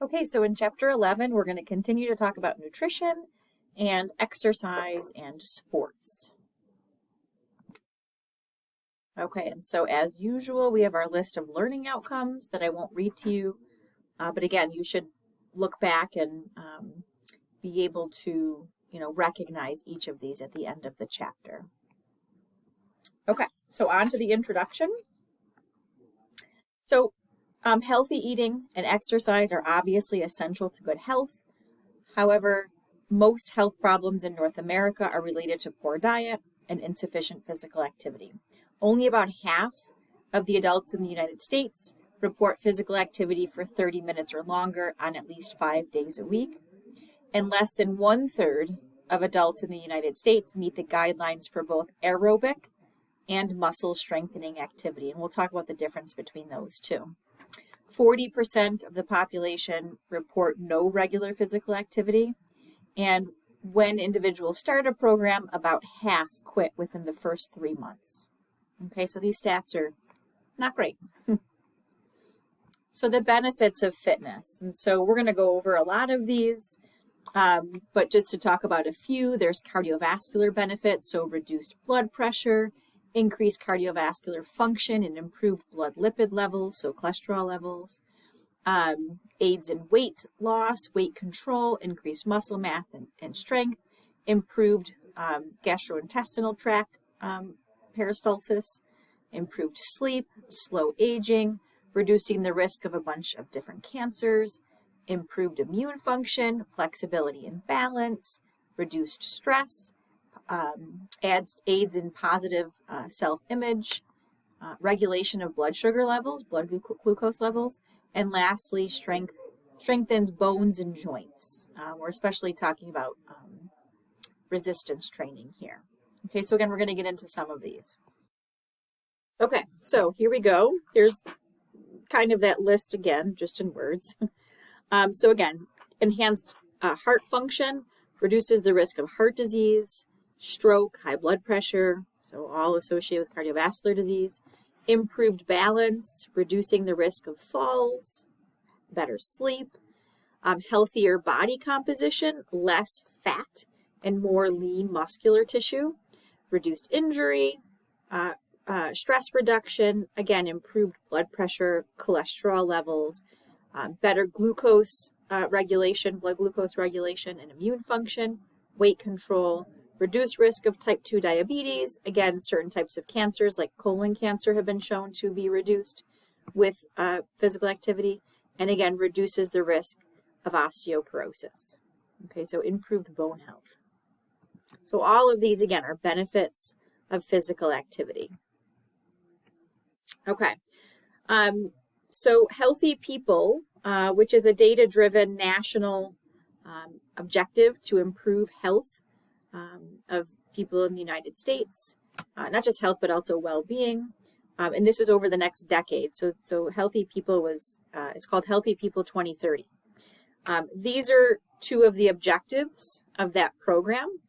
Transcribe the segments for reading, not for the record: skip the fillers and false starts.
Okay, so in chapter 11, we're going to continue to talk about nutrition and exercise and sports. Okay, and so as usual, we have our list of learning outcomes that I won't read to you, but again, you should look back and be able to, recognize each of these at the end of the chapter. Okay, so on to the introduction. So healthy eating and exercise are obviously essential to good health. However, most health problems in North America are related to poor diet and insufficient physical activity. Only about half of the adults in the United States report physical activity for 30 minutes or longer on at least 5 days a week, and less than 1/3 of adults in the United States meet the guidelines for both aerobic and muscle strengthening activity, and we'll talk about the difference between those two. 40% of the population report no regular physical activity, and when individuals start a program, about half quit within the first 3 months. Okay, so these stats are not great. So the benefits of fitness, and so we're going to go over a lot of these, but just to talk about a few, there's cardiovascular benefits, so reduced blood pressure, increased cardiovascular function and improved blood lipid levels, so cholesterol levels, aids in weight loss, weight control, increased muscle mass and strength, improved gastrointestinal tract peristalsis, improved sleep, slow aging, reducing the risk of a bunch of different cancers, improved immune function, flexibility and balance, reduced stress, aids in positive self-image, regulation of blood sugar levels, blood glucose levels, and lastly, strengthens bones and joints. We're especially talking about resistance training here. Okay, so again, we're going to get into some of these. Okay, so here we go. Here's kind of that list again, just in words. So again, enhanced heart function reduces the risk of heart disease, stroke, high blood pressure, so all associated with cardiovascular disease, improved balance, reducing the risk of falls, better sleep, healthier body composition, less fat and more lean muscular tissue, reduced injury, stress reduction, again, improved blood pressure, cholesterol levels, better glucose regulation, blood glucose regulation and immune function, weight control, reduced risk of type 2 diabetes. Again, certain types of cancers like colon cancer have been shown to be reduced with physical activity. And again, reduces the risk of osteoporosis. Okay, so improved bone health. So all of these, again, are benefits of physical activity. Okay, so Healthy People, which is a data-driven national objective to improve health of people in the United States, not just health, but also well-being. And this is over the next decade. So Healthy People was, it's called Healthy People 2030. These are two of the objectives of that program.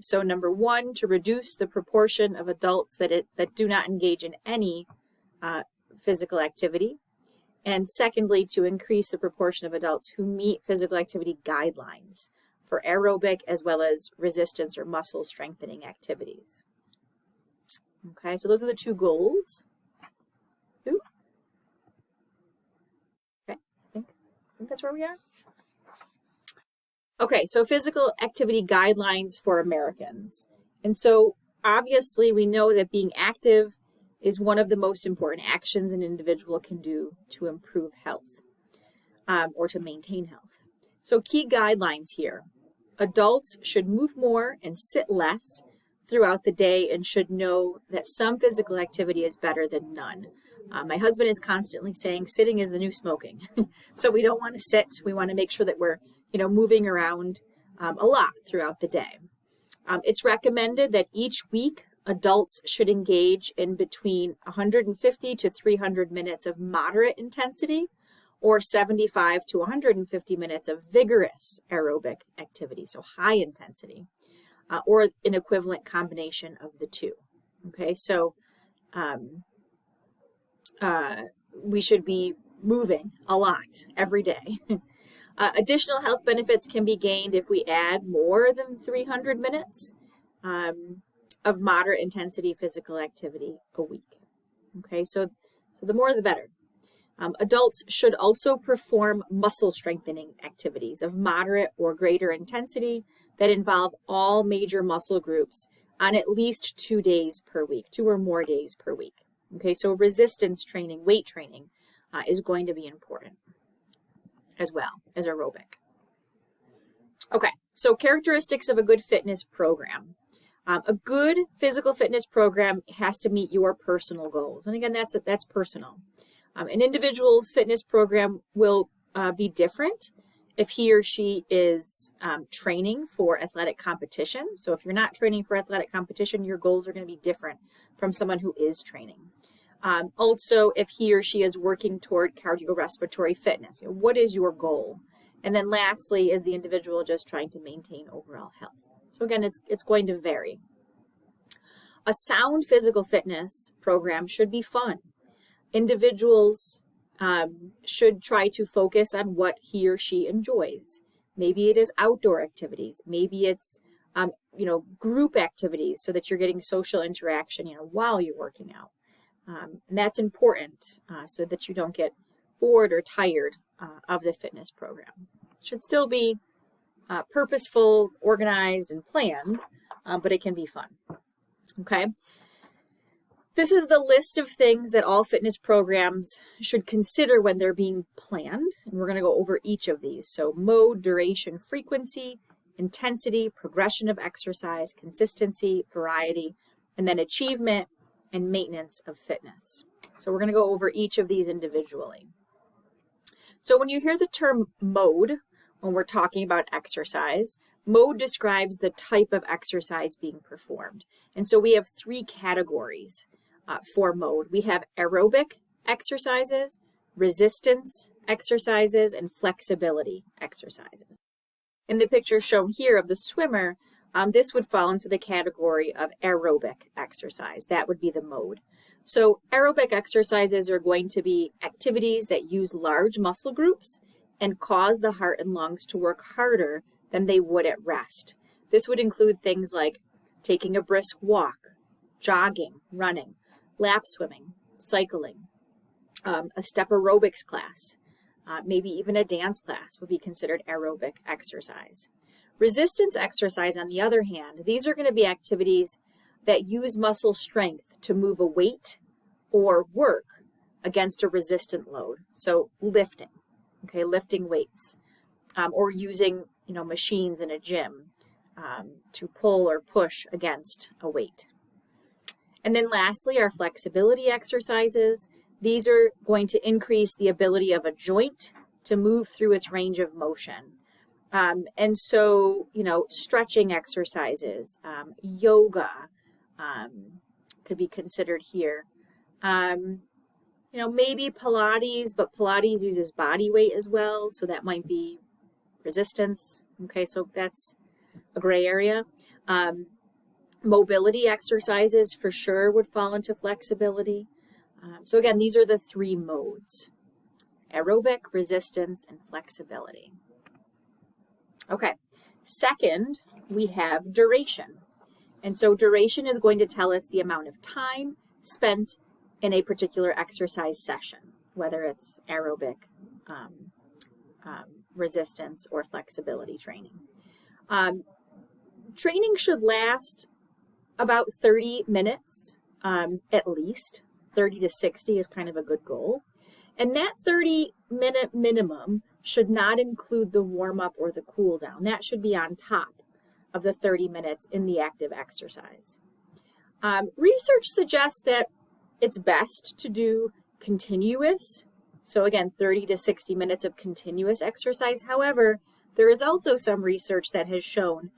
So number one, to reduce the proportion of adults that do not engage in any physical activity. And secondly, to increase the proportion of adults who meet physical activity guidelines for aerobic as well as resistance or muscle strengthening activities. Okay, so those are the two goals. Ooh. Okay, I think that's where we are. Okay, so physical activity guidelines for Americans. And so obviously we know that being active is one of the most important actions an individual can do to improve health or to maintain health. So key guidelines here. Adults should move more and sit less throughout the day and should know that some physical activity is better than none. My husband is constantly saying sitting is the new smoking. So we don't want to sit. We want to make sure that we're moving around a lot throughout the day. It's recommended that each week adults should engage in between 150 to 300 minutes of moderate intensity or 75 to 150 minutes of vigorous aerobic activity, so high intensity, or an equivalent combination of the two. Okay, so we should be moving a lot every day. Additional health benefits can be gained if we add more than 300 minutes of moderate intensity physical activity a week. Okay, so the more the better. Adults should also perform muscle strengthening activities of moderate or greater intensity that involve all major muscle groups on at least 2 days per week, 2 or more days per week. Okay, so resistance training, weight training is going to be important as well as aerobic. Okay, so characteristics of a good fitness program. A good physical fitness program has to meet your personal goals. And again, that's personal. An individual's fitness program will be different if he or she is training for athletic competition. So if you're not training for athletic competition, your goals are going to be different from someone who is training. Also, if he or she is working toward cardiorespiratory fitness, what is your goal? And then lastly, is the individual just trying to maintain overall health? So again, it's going to vary. A sound physical fitness program should be fun. Individuals should try to focus on what he or she enjoys. Maybe it is outdoor activities. Maybe it's group activities so that you're getting social interaction while you're working out. And that's important so that you don't get bored or tired of the fitness program. It should still be purposeful, organized, and planned, but it can be fun. Okay. This is the list of things that all fitness programs should consider when they're being planned. And we're going to go over each of these. So mode, duration, frequency, intensity, progression of exercise, consistency, variety, and then achievement and maintenance of fitness. So we're going to go over each of these individually. So when you hear the term mode, when we're talking about exercise, mode describes the type of exercise being performed. And so we have 3 categories for mode. We have aerobic exercises, resistance exercises, and flexibility exercises. In the picture shown here of the swimmer, this would fall into the category of aerobic exercise. That would be the mode. So aerobic exercises are going to be activities that use large muscle groups and cause the heart and lungs to work harder than they would at rest. This would include things like taking a brisk walk, jogging, running, lap swimming, cycling, a step aerobics class, maybe even a dance class would be considered aerobic exercise. Resistance exercise, on the other hand, these are going to be activities that use muscle strength to move a weight or work against a resistant load. So lifting, okay, lifting weights, or using machines in a gym to pull or push against a weight. And then lastly, our flexibility exercises. These are going to increase the ability of a joint to move through its range of motion. And so, stretching exercises, yoga could be considered here. Maybe Pilates, but Pilates uses body weight as well, so that might be resistance. Okay, so that's a gray area. Mobility exercises for sure would fall into flexibility. So again, these are the 3 modes: aerobic, resistance, and flexibility. Okay, second, we have duration. And so duration is going to tell us the amount of time spent in a particular exercise session, whether it's aerobic, resistance, or flexibility training. Training should last about 30 minutes at least. 30 to 60 is kind of a good goal. And that 30-minute minimum should not include the warm-up or the cool-down. That should be on top of the 30 minutes in the active exercise. Research suggests that it's best to do continuous. So again, 30 to 60 minutes of continuous exercise. However, there is also some research that has shown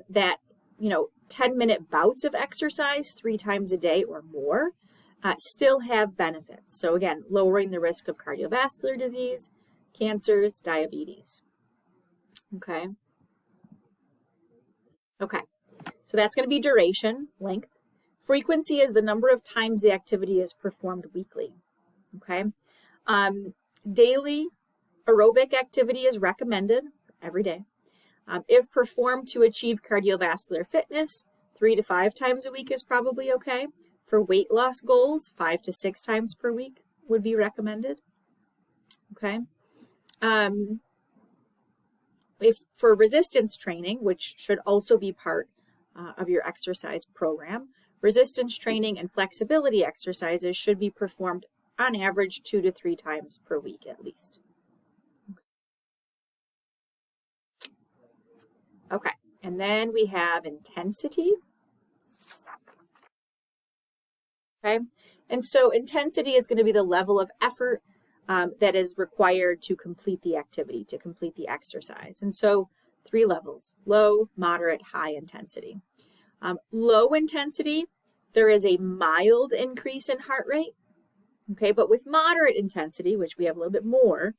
that 10-minute bouts of exercise 3 times a day or more still have benefits. So again, lowering the risk of cardiovascular disease, cancers, diabetes. Okay, so that's going to be duration, length. Frequency is the number of times the activity is performed weekly. Okay, daily Aerobic activity is recommended every day. If performed to achieve cardiovascular fitness, 3 to 5 times a week is probably okay. For weight loss goals, 5 to 6 times per week would be recommended. Okay. If for resistance training, which should also be part of your exercise program, resistance training and flexibility exercises should be performed on average 2 to 3 times per week at least. Okay, and then we have intensity. Okay, and so intensity is going to be the level of effort that is required to complete the activity, to complete the exercise. And so 3 levels: low, moderate, high intensity. Low intensity, there is a mild increase in heart rate. Okay, but with moderate intensity, which we have a little bit more,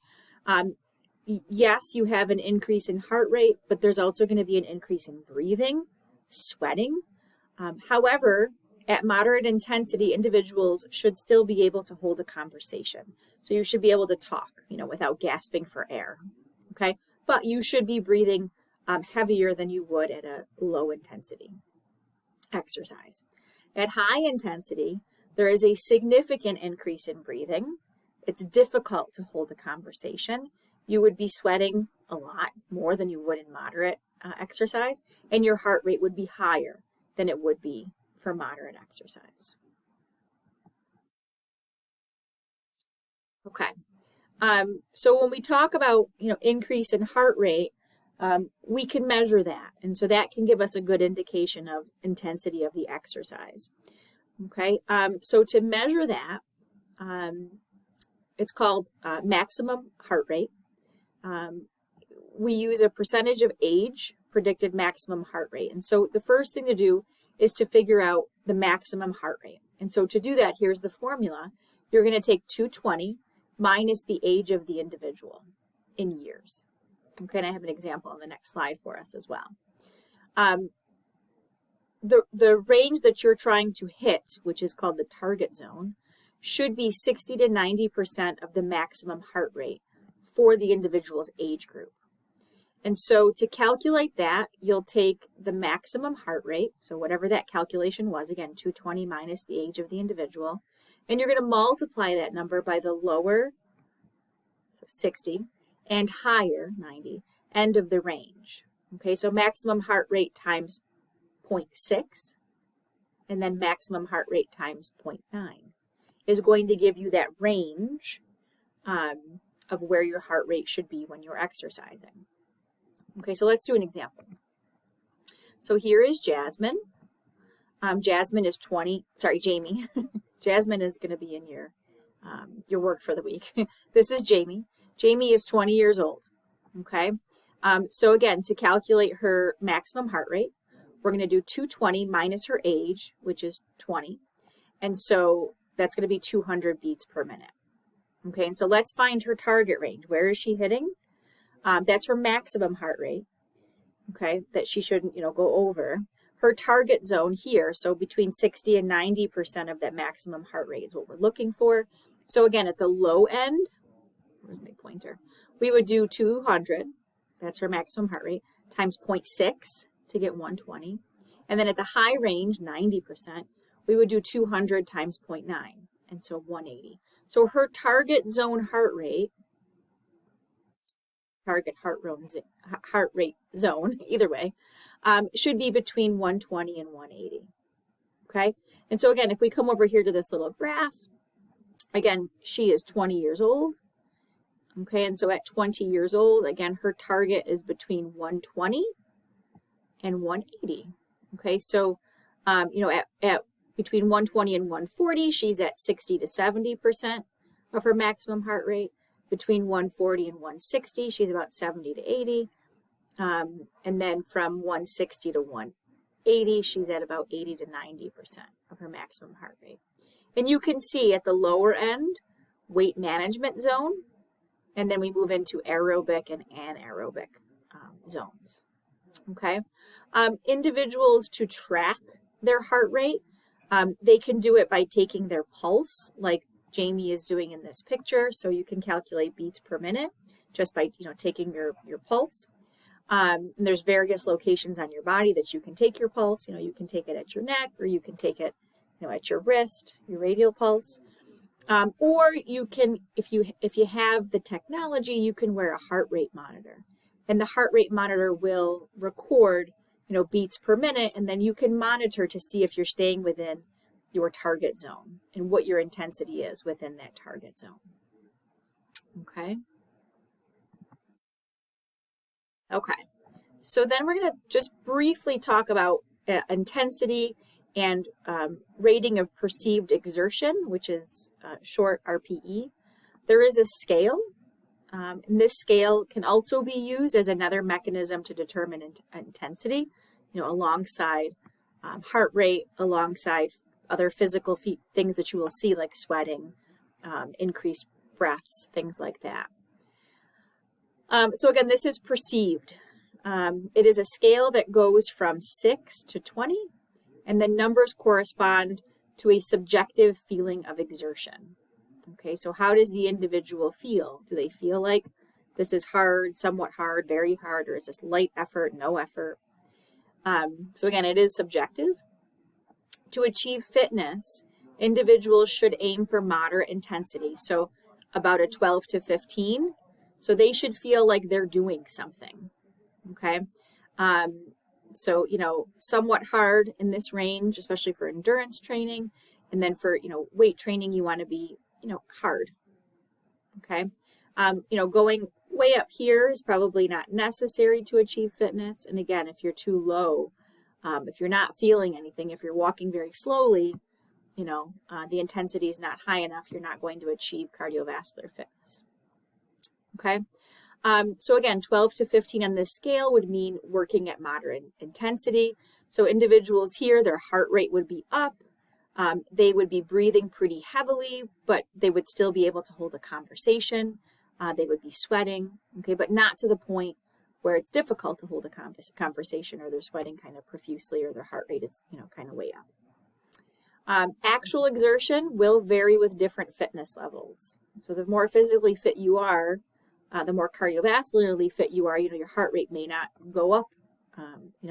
yes, you have an increase in heart rate, but there's also going to be an increase in breathing, sweating. However, at moderate intensity, individuals should still be able to hold a conversation. So you should be able to talk, without gasping for air. Okay, but you should be breathing heavier than you would at a low intensity exercise. At high intensity, there is a significant increase in breathing. It's difficult to hold a conversation. You would be sweating a lot more than you would in moderate exercise, and your heart rate would be higher than it would be for moderate exercise. Okay, so when we talk about increase in heart rate, we can measure that, and so that can give us a good indication of intensity of the exercise. Okay, so to measure that, it's called maximum heart rate. We use a percentage of age predicted maximum heart rate. And so the first thing to do is to figure out the maximum heart rate. And so to do that, here's the formula. You're going to take 220 minus the age of the individual in years. Okay, and I have an example on the next slide for us as well. The range that you're trying to hit, which is called the target zone, should be 60 to 90% of the maximum heart rate for the individual's age group. And so to calculate that, you'll take the maximum heart rate, so whatever that calculation was, again, 220 minus the age of the individual, and you're going to multiply that number by the lower, so 60, and higher, 90, end of the range. Okay, so maximum heart rate times 0.6, and then maximum heart rate times 0.9 is going to give you that range of where your heart rate should be when you're exercising. Okay, so let's do an example. So here is Jasmine. Jasmine is Jamie. Jasmine is going to be in your work for the week. This is Jamie. Jamie is 20 years old. Okay, so again, to calculate her maximum heart rate, we're going to do 220 minus her age, which is 20. And so that's going to be 200 beats per minute. Okay, and so let's find her target range. Where is she hitting? That's her maximum heart rate, okay, that she shouldn't, go over. Her target zone here, so between 60 and 90% of that maximum heart rate is what we're looking for. So again, at the low end, where's my pointer? We would do 200, that's her maximum heart rate, times 0.6 to get 120. And then at the high range, 90%, we would do 200 times 0.9, and so 180. So her target zone heart rate, heart rate zone, either way, should be between 120 and 180. Okay, and so again, if we come over here to this little graph, again, she is 20 years old. Okay, and so at 20 years old, again, her target is between 120 and 180. Okay, so at between 120 and 140, she's at 60 to 70% of her maximum heart rate. Between 140 and 160, she's about 70 to 80. And then from 160 to 180, she's at about 80 to 90% of her maximum heart rate. And you can see at the lower end, weight management zone, and then we move into aerobic and anaerobic zones. Okay. Individuals to track their heart rate, they can do it by taking their pulse, like Jamie is doing in this picture, so you can calculate beats per minute. just by taking your pulse. And there's various locations on your body that you can take your pulse. You can take it at your neck, or you can take it at your wrist, your radial pulse. Or you can, if you have the technology, you can wear a heart rate monitor. And the heart rate monitor will record beats per minute, and then you can monitor to see if you're staying within your target zone and what your intensity is within that target zone. Okay. Okay. So then we're going to just briefly talk about intensity and rating of perceived exertion, which is short RPE. There is a scale, and this scale can also be used as another mechanism to determine intensity, alongside heart rate, alongside other physical things that you will see, like sweating, increased breaths, things like that. So again, this is perceived. It is a scale that goes from 6 to 20, and the numbers correspond to a subjective feeling of exertion. Okay, so how does the individual feel? Do they feel like this is hard, somewhat hard, very hard, or is this light effort, no effort? So again, it is subjective. To achieve fitness, individuals should aim for moderate intensity, so about a 12 to 15. So they should feel like they're doing something. Okay, so somewhat hard in this range, especially for endurance training, and then for weight training, you want to be hard. Okay, going way up here is probably not necessary to achieve fitness. And again, if you're too low, if you're not feeling anything, if you're walking very slowly, the intensity is not high enough, you're not going to achieve cardiovascular fitness. Okay. So again, 12 to 15 on this scale would mean working at moderate intensity. So individuals here, their heart rate would be up. They would be breathing pretty heavily, but they would still be able to hold a conversation. They would be sweating, okay, but not to the point where it's difficult to hold a conversation, or they're sweating kind of profusely, or their heart rate is, kind of way up. Actual exertion will vary with different fitness levels. So the more physically fit you are, the more cardiovascularly fit you are, your heart rate may not go up,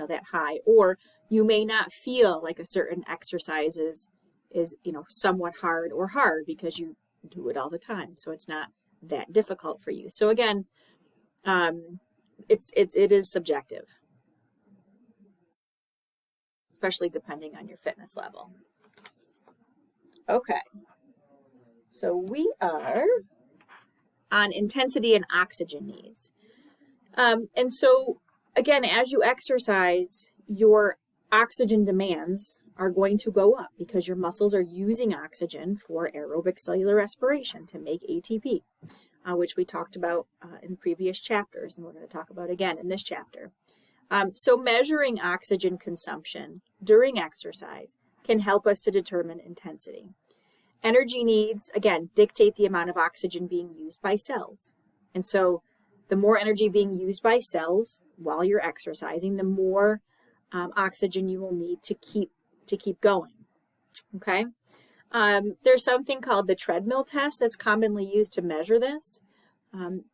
that high, or you may not feel like a certain exercise is somewhat hard or hard because you do it all the time. So it's not that difficult for you. So again, it is subjective, especially depending on your fitness level. Okay. So we are on intensity and oxygen needs. And so, again, as you exercise, your oxygen demands are going to go up because your muscles are using oxygen for aerobic cellular respiration to make ATP, which we talked about in previous chapters, and we're going to talk about again in this chapter. So measuring oxygen consumption during exercise can help us to determine intensity. Energy needs, again, dictate the amount of oxygen being used by cells. And so the more energy being used by cells while you're exercising, the more oxygen you will need to keep going. Okay? There's something called the treadmill test that's commonly used to measure this.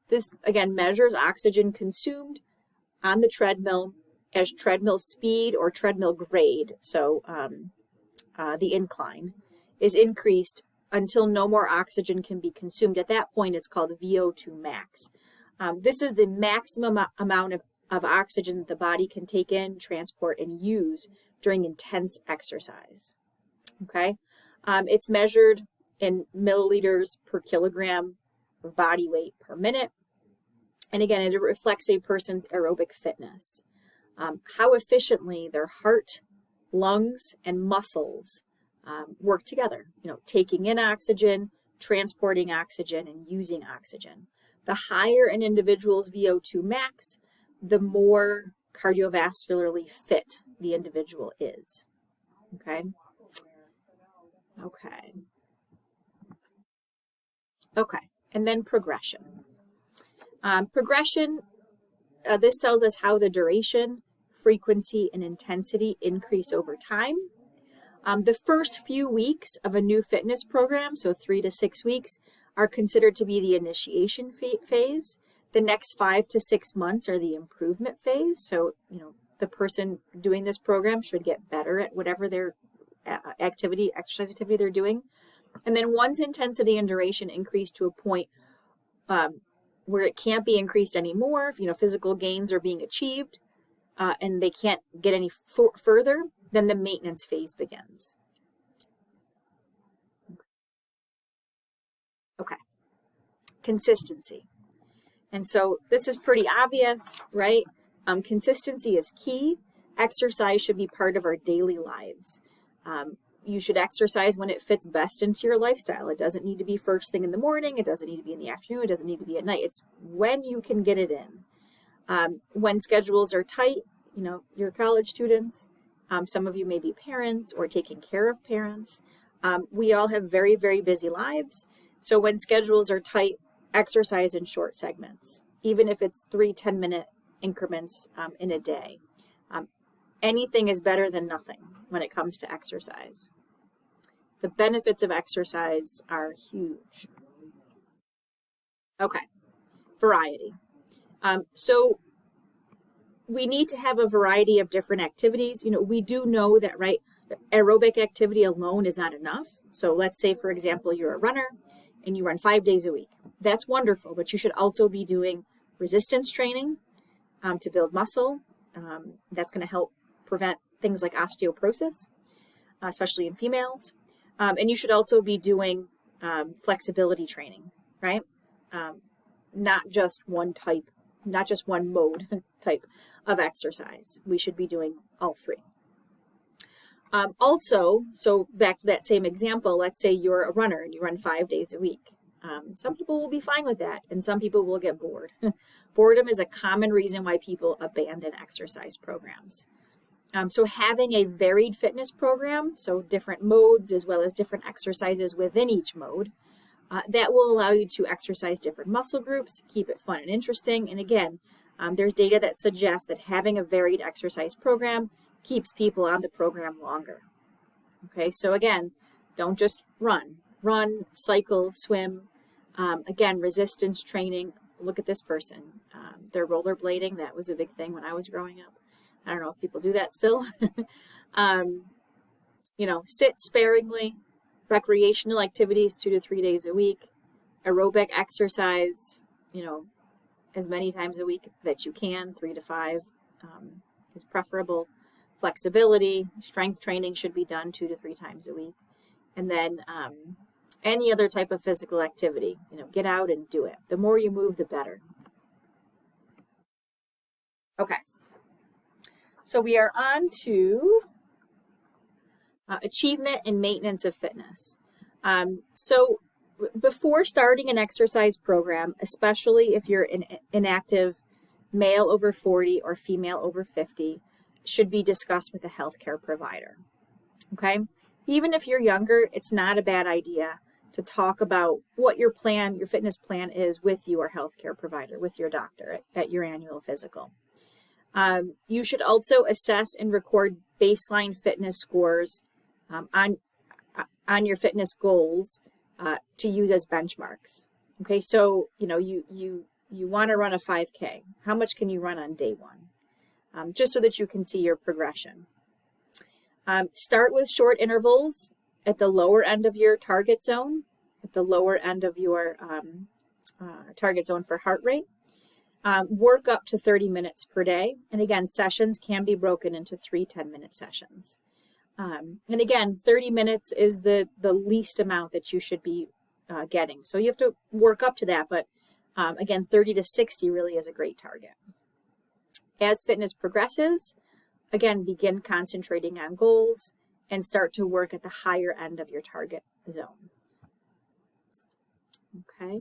This, again, measures oxygen consumed on the treadmill as treadmill speed or treadmill grade, so the incline, is increased until no more oxygen can be consumed. At that point, it's called VO2 max. This is the maximum amount of oxygen that the body can take in, transport, and use during intense exercise. Okay? It's measured in milliliters per kilogram of body weight per minute. And again, it reflects a person's aerobic fitness. How efficiently their heart, lungs, and muscles work together, taking in oxygen, transporting oxygen, and using oxygen. The higher an individual's VO2 max, the more cardiovascularly fit the individual is. Okay? Okay, and then progression. This tells us how the duration, frequency, and intensity increase over time. The first few weeks of a new fitness program, so 3 to 6 weeks, are considered to be the initiation phase. The next 5 to 6 months are the improvement phase. So, the person doing this program should get better at whatever their exercise activity they're doing. And then once intensity and duration increase to a point where it can't be increased anymore, if physical gains are being achieved and they can't get any further, then the maintenance phase begins. Okay. Consistency. And so this is pretty obvious, right? Consistency is key. Exercise should be part of our daily lives. You should exercise when it fits best into your lifestyle. It doesn't need to be first thing in the morning. It doesn't need to be in the afternoon. It doesn't need to be at night. It's when you can get it in. When schedules are tight, your college students, some of you may be parents or taking care of parents. We all have very, very busy lives. So when schedules are tight, exercise in short segments, even if it's 3 10-minute increments in a day. Anything is better than nothing when it comes to exercise. The benefits of exercise are huge. Okay, variety. So we need to have a variety of different activities. We do know that, right, aerobic activity alone is not enough. So let's say, for example, you're a runner and you run 5 days a week. That's wonderful, but you should also be doing resistance training to build muscle. That's going to help prevent things like osteoporosis, especially in females. And you should also be doing flexibility training, right? Not just one mode type of exercise. We should be doing all three. Also, so back to that same example, let's say you're a runner and you run 5 days a week. Some people will be fine with that, and some people will get bored. Boredom is a common reason why people abandon exercise programs. So having a varied fitness program, so different modes as well as different exercises within each mode, that will allow you to exercise different muscle groups, keep it fun and interesting. And again, there's data that suggests that having a varied exercise program keeps people on the program longer. Okay, so again, don't just run, cycle, swim. Again, resistance training. Look at this person. They're rollerblading. That was a big thing when I was growing up. I don't know if people do that still. Sit sparingly. Recreational activities 2 to 3 days a week. Aerobic exercise, as many times a week that you can. 3 to 5 is preferable. Flexibility, strength training should be done 2 to 3 times a week. And then any other type of physical activity, get out and do it. The more you move, the better. Okay. So we are on to achievement and maintenance of fitness. So before starting an exercise program, especially if you're an active male over 40 or female over 50, should be discussed with a healthcare provider. Okay? Even if you're younger, it's not a bad idea to talk about what your fitness plan is with your healthcare provider, with your doctor at your annual physical. You should also assess and record baseline fitness scores on your fitness goals to use as benchmarks. Okay, so you want to run a 5K. How much can you run on day one? Just so that you can see your progression. Start with short intervals at the lower end of your target zone, at the lower end of your target zone for heart rate. Work up to 30 minutes per day. And again, sessions can be broken into 3 10-minute sessions. And again, 30 minutes is the least amount that you should be getting. So you have to work up to that, but again, 30 to 60 really is a great target. As fitness progresses, again, begin concentrating on goals and start to work at the higher end of your target zone. Okay.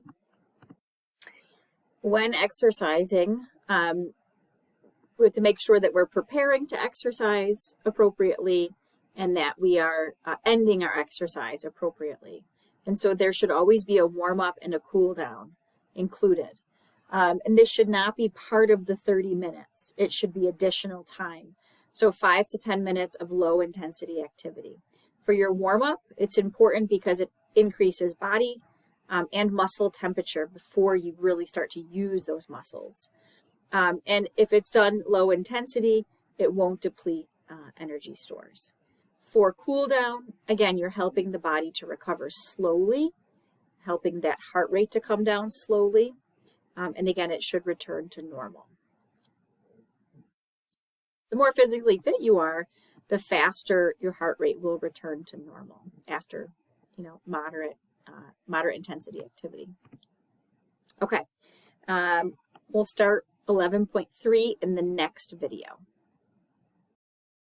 When exercising, we have to make sure that we're preparing to exercise appropriately and that we are ending our exercise appropriately. And so there should always be a warm-up and a cool-down included. And this should not be part of the 30 minutes. It should be additional time. So 5 to 10 minutes of low-intensity activity. For your warm-up, it's important because it increases body and muscle temperature before you really start to use those muscles. And if it's done low intensity, it won't deplete energy stores. For cool down, again, you're helping the body to recover slowly, helping that heart rate to come down slowly. And again, it should return to normal. The more physically fit you are, the faster your heart rate will return to normal after, moderate intensity activity. Okay, we'll start 11.3 in the next video.